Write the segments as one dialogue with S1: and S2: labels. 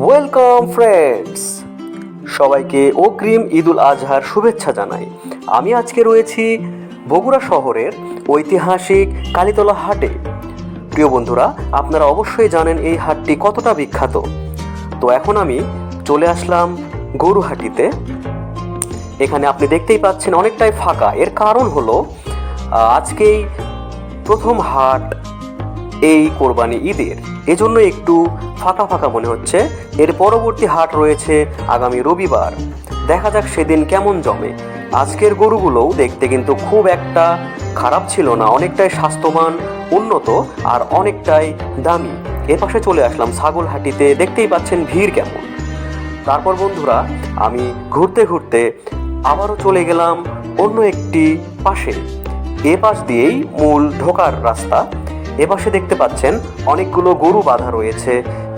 S1: Welcome friends, সবাইকে অগ্রিম ঈদুল আজহার শুভেচ্ছা জানাই। আমি আজকে রয়েছি বগুড়া শহরের ঐতিহাসিক কালীতলা হাটে। প্রিয় বন্ধুরা, আপনারা অবশ্যই জানেন এই হাটটি কতটা বিখ্যাত। তো এখন আমি চলে আসলাম গরুহাটিতে। এখানে আপনি দেখতেই পাচ্ছেন অনেকটাই ফাঁকা। এর কারণ হলো আজকেই প্রথম হাট এই কোরবানি ঈদের, এজন্য একটু ফাঁকা ফাঁকা মনে হচ্ছে। এর পরবর্তী হাট রয়েছে আগামী রবিবার। দেখা যাক সেদিন কেমন জমে। আজকের গরুগুলোও দেখতে কিন্তু খুব একটা খারাপ ছিল না, অনেকটাই স্বাস্থ্যবান, উন্নত আর অনেকটাই দামি। এপাশে চলে আসলাম ছাগল হাটিতে, দেখতেই পাচ্ছেন ভিড় কেমন। তারপর বন্ধুরা, আমি ঘুরতে ঘুরতে আবারও চলে গেলাম অন্য একটি পাশে। এ পাশ দিয়েই মূল ঢোকার রাস্তা। এপাশে দেখতে পাচ্ছেন অনেকগুলো গরু বাঁধা রয়েছে,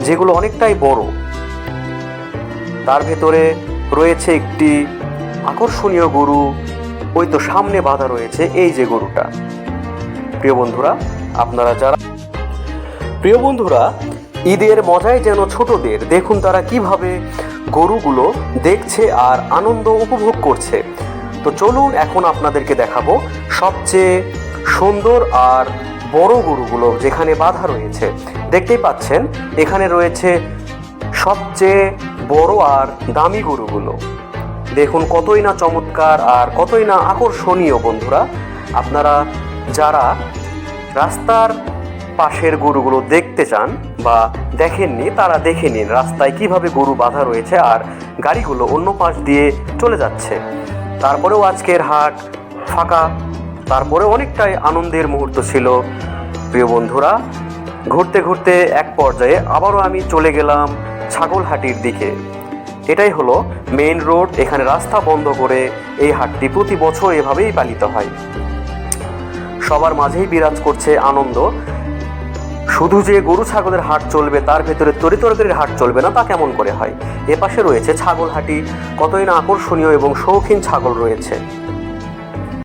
S1: যেগুলো অনেকটাই বড়। তার ভেতরে রয়েছে একটি আকর্ষণীয় গরু, ওই তো সামনে বাঁধা রয়েছে এই যে গরুটা। প্রিয় বন্ধুরা, ঈদের মজায় যেন ছোটদের। দেখুন তারা কিভাবে গরুগুলো দেখছে আর আনন্দ উপভোগ করছে। তো চলুন এখন আপনাদেরকে দেখাবো সবচেয়ে সুন্দর আর বড় গরুগুলো যেখানে বাঁধা রয়েছে। দেখতেই পাচ্ছেন এখানে রয়েছে সবচেয়ে বড় আর দামি গরুগুলো। দেখুন কতই না চমৎকার আর কতই না আকর্ষণীয়। বন্ধুরা, আপনারা যারা রাস্তার পাশের গরুগুলো দেখতে চান বা দেখেননি, তারা দেখে নিন রাস্তায় কিভাবে গরু বাঁধা রয়েছে আর গাড়িগুলো অন্য পাশ দিয়ে চলে যাচ্ছে। তারপরেও আজকের হাট ফাঁকা, তারপরে অনেকটাই আনন্দের মুহূর্ত ছিল। প্রিয় বন্ধুরা, ঘুরতে ঘুরতে এক পর্যায়ে আবারও আমি চলে গেলাম ছাগলহাটির দিকে। এটাই হলো মেইন রোড। এখানে রাস্তা বন্ধ করে এই হাটটি প্রতি বছর এভাবেই পালিত হয়। সবার মাঝেই বিরাজ করছে আনন্দ। শুধু যে গরু ছাগলের হাট চলবে, তার ভেতরে তরিতরকারির হাট চলবে না, তা কেমন করে হয়? এপাশে রয়েছে ছাগলহাটি, কতই না আকর্ষণীয় এবং শৌখিন ছাগল রয়েছে।